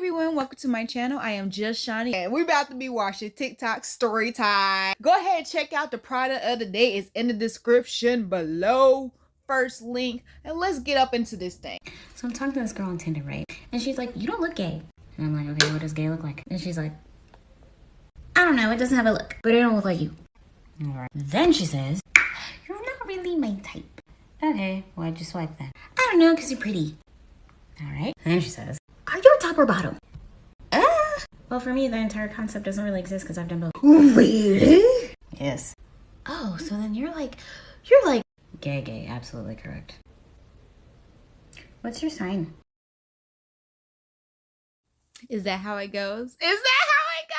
everyone, welcome to my channel. I am just Shani and we're about to be watching TikTok story time. Go ahead and check out the product of the day. It's in the description below. First link, and let's get up into this thing. So I'm talking to this girl on Tinder, right? And she's like, you don't look gay. And I'm like, okay, what does gay look like? And she's like, I don't know, it doesn't have a look, but it don't look like you. All right. Then she says, you're not really my type. Okay, why'd you swipe then? I don't know, because you're pretty. All right. And then she says, are you a top or bottom? Well, for me, the entire concept doesn't really exist because I've done both. Really? Yes. Oh, so then you're like, gay, absolutely correct. What's your sign? Is that how it goes? Is that how it goes?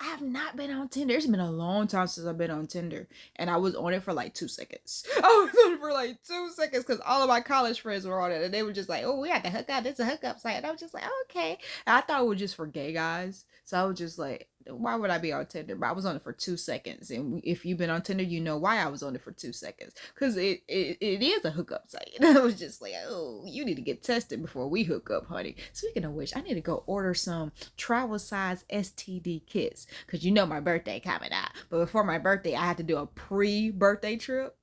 I have not been on Tinder. It's been a long time since I've been on Tinder. And I was on it for like 2 seconds. I was on it for like 2 seconds because all of my college friends were on it. And they were just like, oh, we got the hookup. It's a hookup site. And I was just like, okay. And I thought it was just for gay guys. So I was just like, why would I be on Tinder? But I was on it for 2 seconds. And if you've been on Tinder, you know why I was on it for 2 seconds. Because it is a hookup site. And I was just like, oh, you need to get tested before we hook up, honey. Speaking of which, I need to go order some travel size STD kits. Because you know my birthday coming out. But before my birthday, I had to do a pre-birthday trip.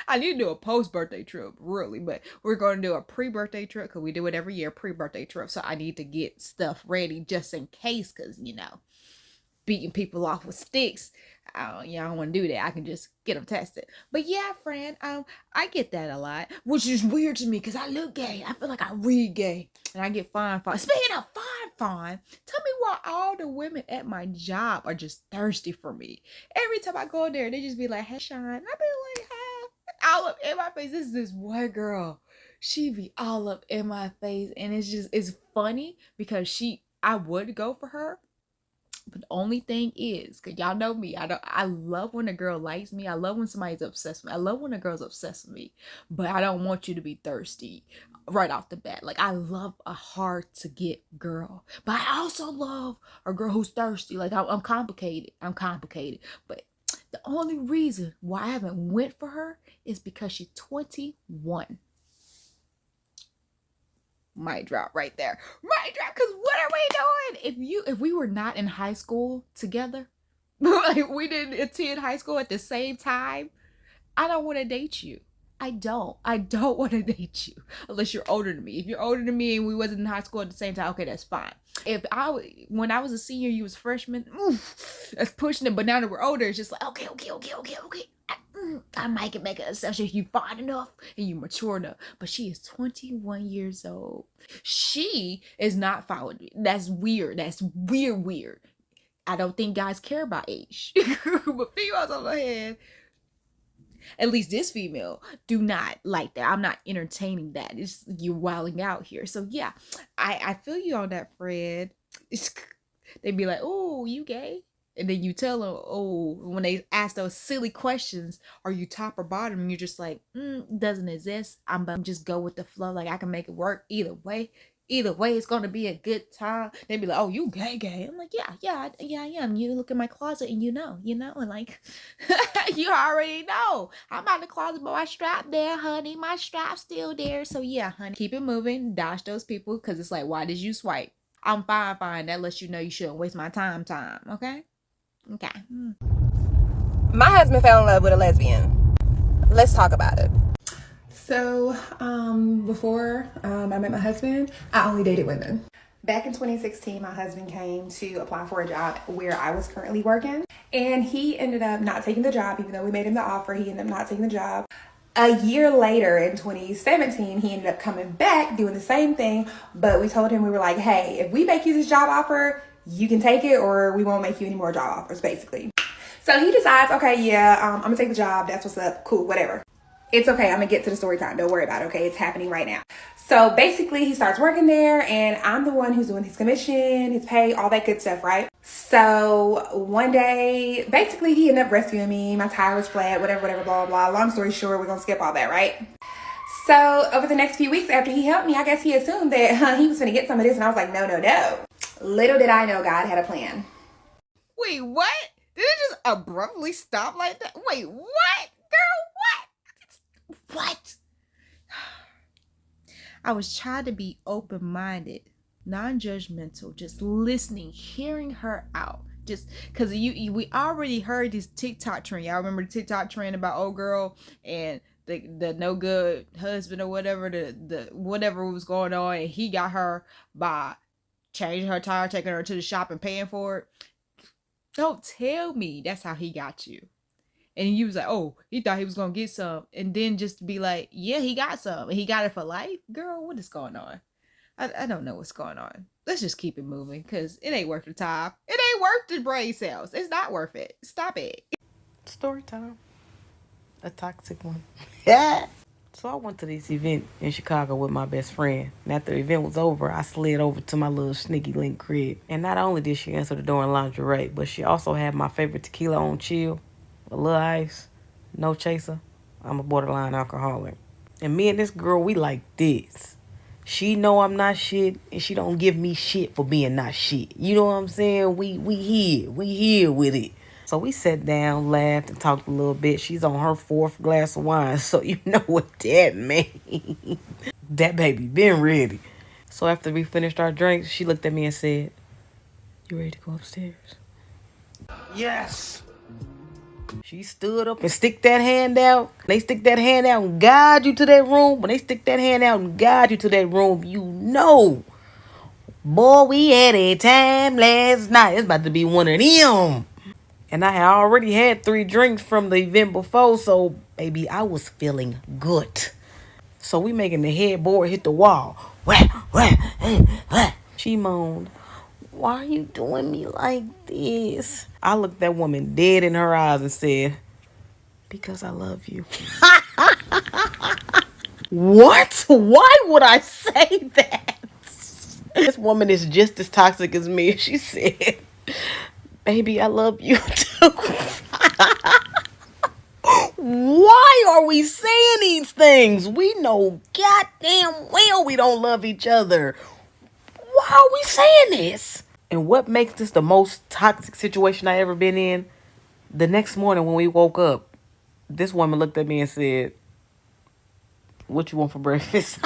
I need to do a post-birthday trip, really, but we're going to do a pre-birthday trip because we do it every year, pre-birthday trip. So I need to get stuff ready just in case because, you know, beating people off with sticks, I don't want to do that. I can just get them tested. But yeah, friend, I get that a lot, which is weird to me because I look gay. I feel like I read gay and I get fine. Speaking of fine, tell me why all the women at my job are just thirsty for me. Every time I go in there, they just be like, hey, Sean. I be like, hi. All up in my face. This is this white girl. She be all up in my face. And it's funny because I would go for her. But the only thing is, because y'all know me, I love when a girl likes me. I love when somebody's obsessed with me. I love when a girl's obsessed with me. But I don't want you to be thirsty right off the bat. Like, I love a hard to get girl. But I also love a girl who's thirsty. Like, I'm complicated. But the only reason why I haven't went for her is because she's 21. Mic drop right there. Mic drop, because what are we doing? If we were not in high school together, like we didn't attend high school at the same time, I don't want to date you. I don't want to date you unless you're older than me. If you're older than me and we wasn't in high school at the same time, okay, that's fine. When I was a senior, you was freshman, that's pushing it. But now that we're older, it's just like, okay. I might can make an exception if you fine enough and you mature enough. But she is 21 years old. She is not fine with me. That's weird. That's weird. I don't think guys care about age. But females on the other hand, at least this female, do not like that. I'm not entertaining that. It's you're wilding out here. So yeah, I feel you on that, Fred. They'd be like, oh, you gay? And then you tell them, oh, when they ask those silly questions, are you top or bottom? And you're just like, doesn't exist. I'm just go with the flow. Like, I can make it work either way. Either way, it's going to be a good time. They'd be like, oh, you gay. I'm like, yeah, I am. You look in my closet and you know, and like, you already know. I'm out the closet, but my strap there, honey. My strap's still there. So yeah, honey, keep it moving. Dodge those people because it's like, why did you swipe? I'm fine. That lets you know you shouldn't waste my time, okay? Okay. My husband fell in love with a lesbian. Let's talk about it. So, before I met my husband, I only dated women. Back in 2016, my husband came to apply for a job where I was currently working. And he ended up not taking the job, even though we made him the offer. He ended up not taking the job. A year later, in 2017, he ended up coming back doing the same thing. But we told him, we were like, hey, if we make you this job offer, you can take it or we won't make you any more job offers, basically. So he decides, okay, yeah, I'm gonna take the job. That's what's up. Cool, whatever. It's okay. I'm gonna get to the story time. Don't worry about it. Okay, it's happening right now. So basically he starts working there and I'm the one who's doing his commission, his pay, all that good stuff, right? So one day, basically he ended up rescuing me. My tire was flat, whatever, blah, blah. Long story short, we're gonna skip all that, right? So over the next few weeks after he helped me, I guess he assumed that he was gonna get some of this. And I was like, no. Little did I know God had a plan. Wait, what? Did it just abruptly stop like that? Wait, what? Girl, what? What? I was trying to be open-minded, non-judgmental, just listening, hearing her out. Just because we already heard this TikTok trend. Y'all remember the TikTok trend about old girl and the no good husband or whatever, the whatever was going on, and he got her by changing her tire, taking her to the shop and paying for it. Don't tell me that's how he got you. And you was like, oh, he thought he was gonna get some, and then just be like, yeah, he got some, and he got it for life. Girl, what is going on? I don't know what's going on. Let's just keep it moving, because it ain't worth the time. It ain't worth the brain cells. It's not worth it. Stop it. Story time. A toxic one. Yeah. So I went to this event in Chicago with my best friend. And after the event was over, I slid over to my little sneaky link crib. And not only did she answer the door in lingerie, but she also had my favorite tequila on chill, a little ice, no chaser. I'm a borderline alcoholic. And me and this girl, we like this. She know I'm not shit, and she don't give me shit for being not shit. You know what I'm saying? We here with it. So we sat down, laughed, and talked a little bit. She's on her 4th glass of wine, so you know what that means. That baby been ready. So after we finished our drinks, she looked at me and said, "You ready to go upstairs?" Yes. She stood up and stick that hand out. They stick that hand out and guide you to that room. When they stick that hand out and guide you to that room, you know, boy, we had a time last night. It's about to be one of them. And I had already had 3 drinks from the event before, so baby, I was feeling good. So we making the headboard hit the wall. Wah, wah, wah. She moaned, "Why are you doing me like this?" I looked that woman dead in her eyes and said, "Because I love you." What? Why would I say that? This woman is just as toxic as me. She said, "Baby, I love you too." Why are we saying these things? We know goddamn well we don't love each other. Why are we saying this? And what makes this the most toxic situation I ever been in? The next morning when we woke up, this woman looked at me and said, "What you want for breakfast?"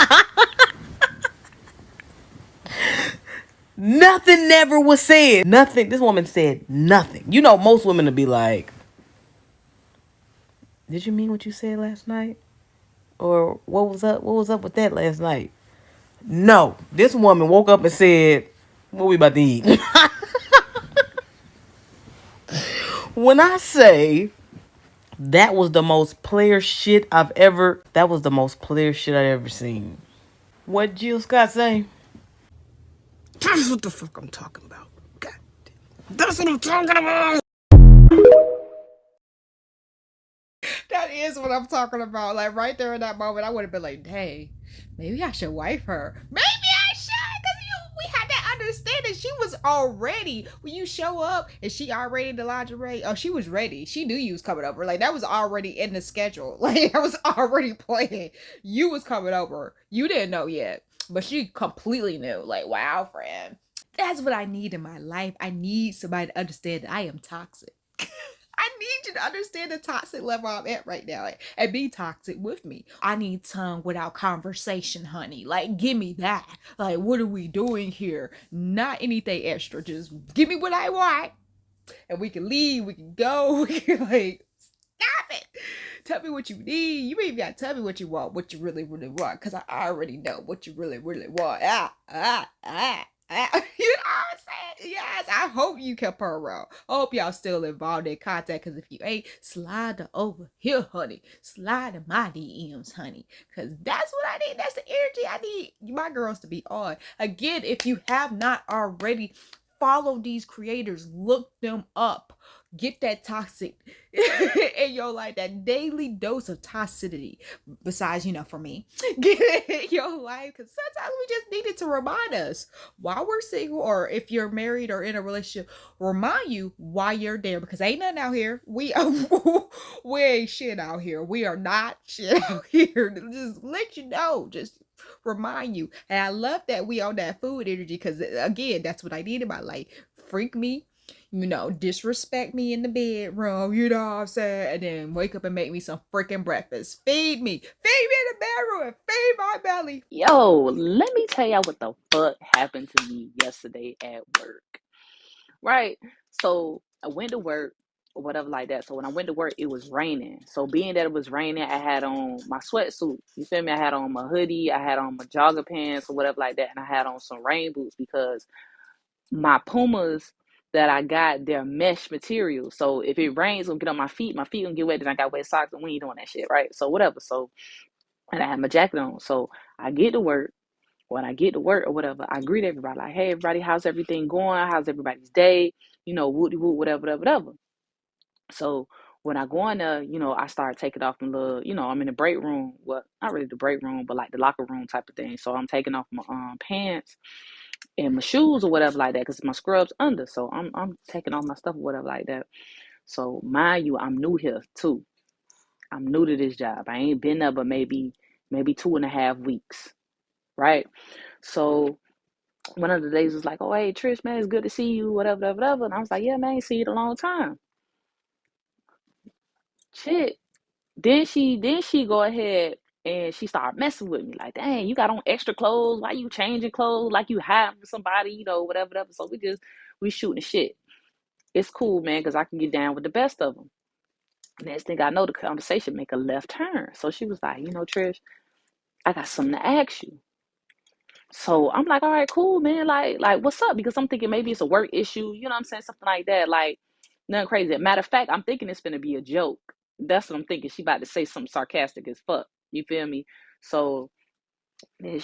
Nothing never was said. Nothing. This woman said nothing. You know, most women would be like, "Did you mean what you said last night?" Or what was up? What was up with that last night? No. This woman woke up and said, "What we about to eat?" When I say that was the most player shit that was the most player shit I ever seen. What Jill Scott say? That's what the fuck I'm talking about. God damn. That's what I'm talking about. That is what I'm talking about. Like right there in that moment, I would have been like, "Hey, maybe I should wife her. Maybe I should." Because we had that understanding. She was already, when you show up and she already in the lingerie. Oh, she was ready. She knew you was coming over. Like that was already in the schedule. Like I was already playing. You was coming over. You didn't know yet, but she completely knew. Like, wow, friend. That's what I need in my life. I need somebody to understand that I am toxic. I need you to understand the toxic level I'm at right now, and be toxic with me. I need tongue without conversation, honey. Like, give me that. Like, what are we doing here? Not anything extra. Just give me what I want, and we can leave. We can go. We can like stop it. Tell me what you need. You ain't gotta tell me what you want, what you really, really want, because I already know what you really, really want. You know what I'm saying? Yes, I hope you kept her around. I hope y'all still involved in contact, because if you ain't, slide over here, honey. Slide in my DMs, honey, because that's what I need. That's the energy I need my girls to be on. Again, if you have not already, follow these creators. Look them up. Get that toxic in your life, that daily dose of toxicity. Besides, for me, get it in your life, because sometimes we just needed to remind us while we're single, or if you're married or in a relationship, remind you why you're there, because ain't nothing out here. We ain't shit out here. We are not shit out here. Just let you know. Just remind you. And I love that we on that food energy, because again, that's what I need in my life. Freak me. disrespect me in the bedroom, you know what I'm saying? And then wake up and make me some freaking breakfast. Feed me in the bedroom and feed my belly. Yo, let me tell y'all what the fuck happened to me yesterday at work. Right? So I went to work or whatever like that. So when I went to work, it was raining. So being that it was raining, I had on my sweatsuit. You feel me? I had on my hoodie, I had on my jogger pants or whatever like that, and I had on some rain boots because my Pumas that I got, they're mesh material. So if it rains, it's gonna get on my feet gonna get wet, then I got wet socks, and we ain't doing that shit, right? So whatever. So, and I had my jacket on. So I get to work. When I get to work or whatever, I greet everybody like, hey, everybody, how's everything going? How's everybody's day? Woody woo, whatever. So when I go in there, I start taking off my little, I'm in the break room. Well, not really the break room, but like the locker room type of thing. So I'm taking off my pants and my shoes or whatever like that because my scrubs under. So I'm taking off my stuff or whatever like that. So mind you, I'm new here too. I'm new to this job. I ain't been there but maybe 2.5 weeks. Right? So one of the days was like, oh, hey, Trish, man, it's good to see you, whatever. And I was like, yeah, man, I ain't seen you in a long time. Shit. Then she go ahead and she started messing with me. Like, dang, you got on extra clothes. Why you changing clothes? Like you hiding for somebody, whatever. So we shooting shit. It's cool, man, because I can get down with the best of them. Next thing I know, the conversation make a left turn. So she was like, Trish, I got something to ask you. So I'm like, all right, cool, man. Like, what's up? Because I'm thinking maybe it's a work issue. You know what I'm saying? Something like that. Like, nothing crazy. Matter of fact, I'm thinking it's going to be a joke. That's what I'm thinking. She about to say something sarcastic as fuck. You feel me? So then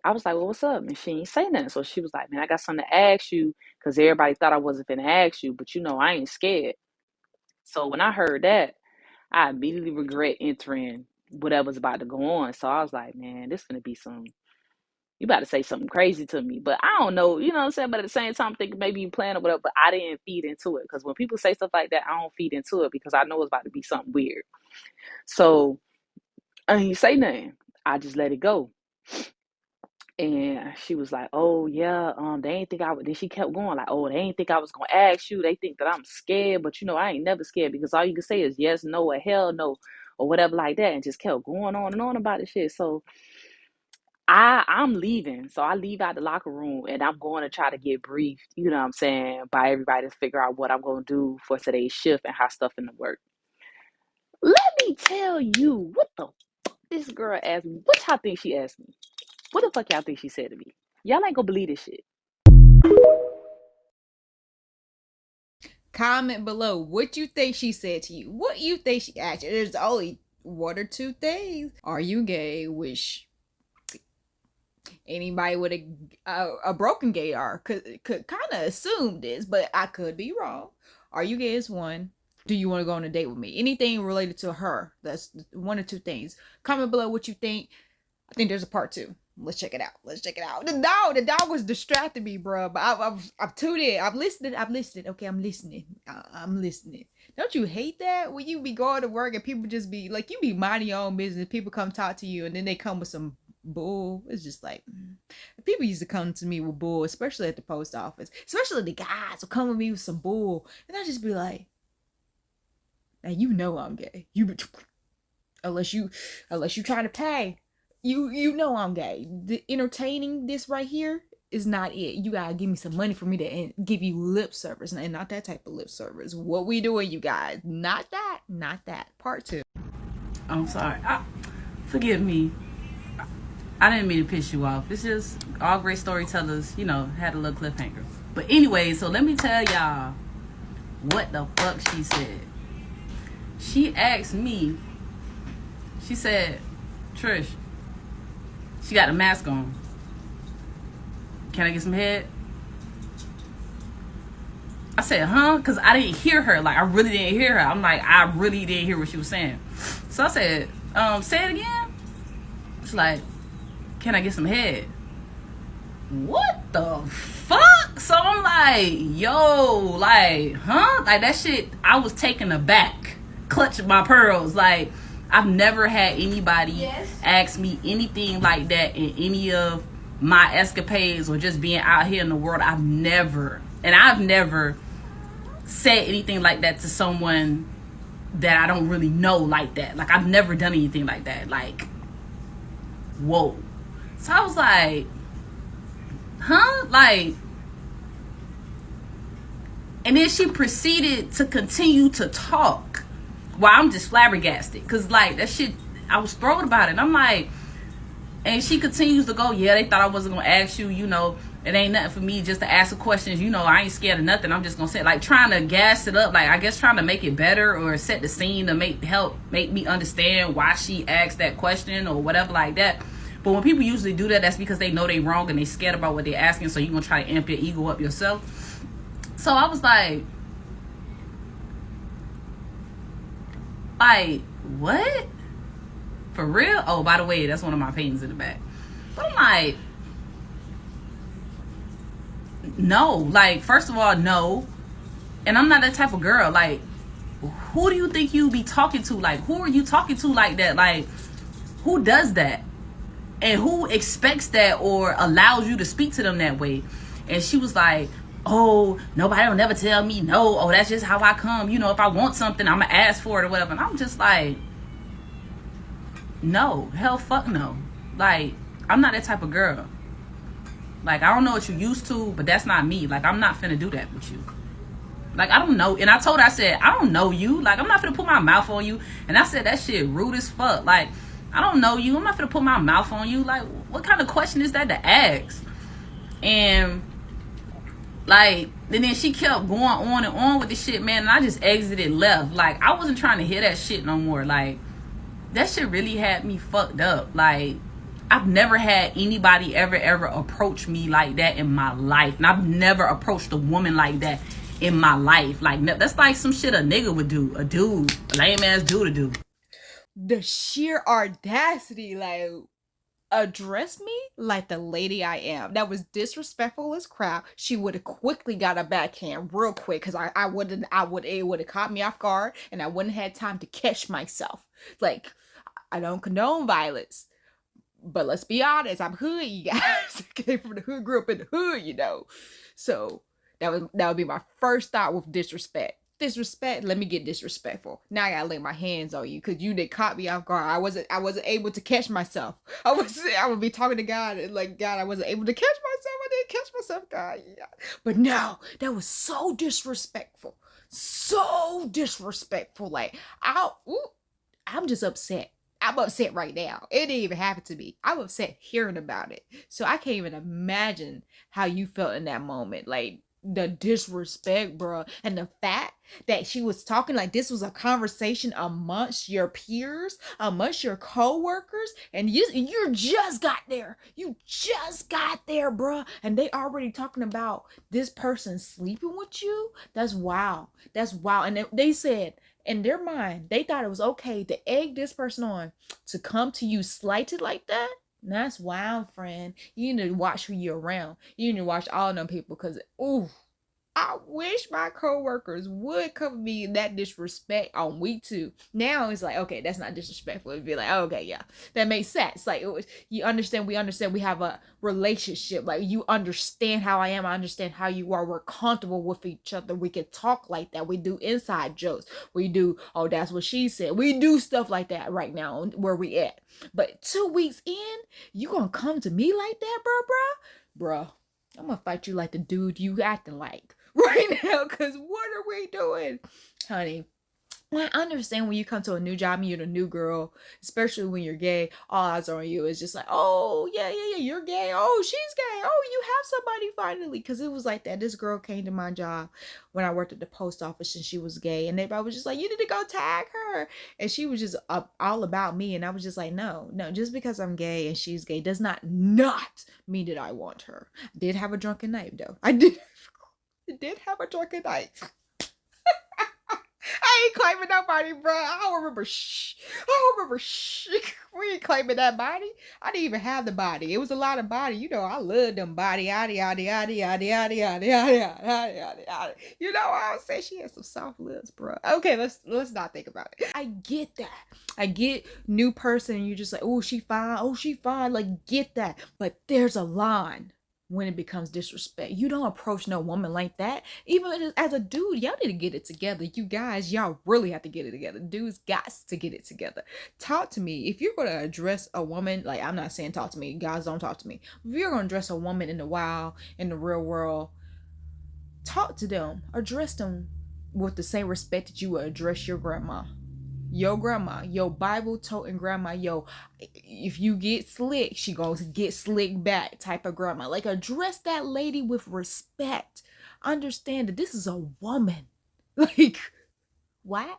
I was like, well, what's up? And she ain't say nothing. So she was like, man, I got something to ask you because everybody thought I wasn't going to ask you. But, I ain't scared. So when I heard that, I immediately regret entering whatever's about to go on. So I was like, man, this is going to be you about to say something crazy to me. But I don't know, you know what I'm saying? But at the same time, I'm thinking maybe you playing or whatever, but I didn't feed into it. Because when people say stuff like that, I don't feed into it because I know it's about to be something weird. So I didn't say nothing. I just let it go. And she was like, oh, yeah, they ain't think I would. Then she kept going like, oh, they ain't think I was going to ask you. They think that I'm scared. But, I ain't never scared because all you can say is yes, no, or hell no, or whatever like that. And just kept going on and on about the shit. So I'm leaving. So I leave out the locker room and I'm going to try to get briefed, you know what I'm saying, by everybody to figure out what I'm going to do for today's shift and how stuff in the work. Let me tell you, what the fuck this girl asked me. What y'all think she asked me? What the fuck y'all think she said to me? Y'all ain't gonna believe this shit. Comment below what you think she said to you. What you think she asked you. There's only one or two things. Are you gay? Which anybody with a broken gaydar could kind of assume this, but I could be wrong. Are you gay is one. Do you want to go on a date with me? Anything related to her. That's one or two things. Comment below what you think. I think there's a part 2. Let's check it out. The dog was distracting me, bro. But I've tuned in. I've listened. Okay, I'm listening. I'm listening. Don't you hate that when you be going to work and people just be like, you be minding your own business. People come talk to you and then they come with some bull. It's just like, people used to come to me with bull, especially at the post office. Especially the guys will come with me with some bull, and I just be like, now I'm gay. Unless you trying to pay. You know I'm gay. The entertaining this right here is not it. You gotta give me some money for me to give you lip service, and not that type of lip service. What we doing, you guys? Not that. Part 2. I'm sorry. Forgive me. I didn't mean to piss you off. It's just all great storytellers, had a little cliffhanger. But anyway, so let me tell y'all what the fuck she said. She asked me. She said, Trish. She got a mask on. Can I get some head? I said, huh? Because I didn't hear her. Like, I really didn't hear her. I'm like, I really didn't hear what she was saying. So I said, say it again. She's like, can I get some head? What the fuck? So I'm like, yo, like, huh? Like, that shit, I was taken aback. Clutching my pearls. Like, I've never had anybody ask me anything like that in any of my escapades or just being out here in the world. I've never said anything like that to someone that I don't really know like that. Like, I've never done anything like that. Like, whoa. So I was like, huh? Like, and then she proceeded to continue to talk while I'm just flabbergasted. Because, like, that shit, I was thrilled about it. And I'm like, and she continues to go, yeah, they thought I wasn't going to ask you, you know, it ain't nothing for me just to ask the questions. You know, I ain't scared of nothing. I'm just going to say, like, trying to gas it up. Like, I guess trying to make it better or set the scene to help make me understand why she asked that question or whatever like that. But when people usually do that, that's because they know they wrong and they scared about what they're asking. So you're going to try to amp your ego up yourself. So I was like, what? For real? Oh, by the way, that's one of my paintings in the back. But I'm like, no. Like, first of all, no. And I'm not that type of girl. Like, who do you think you be talking to? Like, who are you talking to like that? Like, who does that? And who expects that or allows you to speak to them that way? And she was like, oh, nobody will never tell me no. Oh, that's just how I come. You know, if I want something, I'm going to ask for it or whatever. And I'm just like, no, hell fuck no. Like, I'm not that type of girl. Like, I don't know what you used to, but that's not me. Like, I'm not finna do that with you. Like, I don't know. And I told her, I said, I don't know you. Like, I'm not finna put my mouth on you. And I said, that shit rude as fuck. Like, I don't know you. I'm not finna put my mouth on you. Like, what kind of question is that to ask? And, like, and then she kept going on and on with the shit, man. And I just exited left. Like, I wasn't trying to hear that shit no more. Like, that shit really had me fucked up. Like, I've never had anybody ever approach me like that in my life. And I've never approached a woman like that in my life. Like, that's like some shit a nigga would do. A dude, a lame ass dude to do. The sheer audacity, like, address me like the lady I am. That was disrespectful as crap. She would have quickly got a backhand real quick because it would have caught me off guard and I wouldn't have had time to catch myself. Like, I don't condone violence, but let's be honest, I'm hood, you guys. I came from the hood, grew up in the hood, you know. So that would be my first thought with disrespect. Disrespect, let me get disrespectful. Now I gotta lay my hands on you because you did caught me off guard. I wasn't able to catch myself. I would be talking to God and like, God, I wasn't able to catch myself. I didn't catch myself, God. Yeah. But no, that was so disrespectful. So disrespectful. Like, I'm just upset. I'm upset right now. It didn't even happen to me. I'm upset hearing about it. So I can't even imagine how you felt in that moment. Like, the disrespect, bro. And the fact that she was talking like this was a conversation amongst your peers, amongst your co-workers, and you just got there. You just got there, bro. And they already talking about this person sleeping with you. That's wild. That's wild. And they said in their mind, they thought it was okay to egg this person on to come to you slighted like that. That's wild, friend. You need to watch who you're around. You need to watch all them people because, ooh, I wish my coworkers would cover me in that disrespect on week 2. Now it's like, okay, that's not disrespectful. It'd be like, oh, okay, yeah, that makes sense. Like, we understand we have a relationship. Like, you understand how I am. I understand how you are. We're comfortable with each other. We can talk like that. We do inside jokes. We do, oh, that's what she said. We do stuff like that right now where we at. But 2 weeks in, you gonna come to me like that, bro? I'm gonna fight you like the dude you acting like right now, because what are we doing, honey? I understand when you come to a new job and you're the new girl, especially when you're gay, all eyes are on you. It's just like, oh, yeah, you're gay. Oh, she's gay. Oh, you have somebody finally. Because it was like that. This girl came to my job when I worked at the post office and she was gay. And everybody was just like, you need to go tag her. And she was just all about me. And I was just like, no, just because I'm gay and she's gay does not mean that I want her. I did have a drunken night, though. I did have a drunken night. I ain't claiming nobody, bro. I don't remember We ain't claiming that body. I didn't even have the body. It was a lot of body. You know, I love them body. Yada, yada, yada, yada, yada, yada, yada, yada, yada, yada. You know, I would say she has some soft lips, bro. Okay, let's not think about it. I get that. I get new person and you're just like, oh, she fine. Oh, she fine. Like, get that. But there's a line. when it becomes disrespect. You don't approach no woman like that. Even as a dude, y'all need to get it together. You guys, y'all really have to get it together. Dudes got to get it together. Talk to me. If you're going to address a woman, like, I'm not saying talk to me. Guys, don't talk to me. If you're going to address a woman in the wild, in the real world, talk to them. Address them with the same respect that you would address your grandma. Your grandma, your Bible-toting grandma, if you get slick, she gonna get slick back type of grandma. Like, address that lady with respect. Understand that this is a woman. Like, why?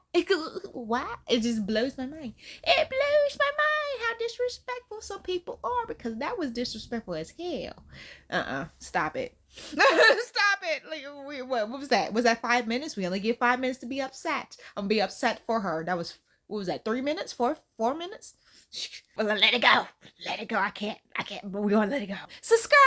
Why? It just blows my mind. It blows my mind how disrespectful some people are, because that was disrespectful as hell. Stop it. Stop it. Like, what was that? Was that 5 minutes? We only get 5 minutes to be upset. I'm gonna be upset for her. That was, what was that, 3 minutes? 4 minutes? Well, let it go. Let it go. I can't, but we're gonna let it go. Subscribe.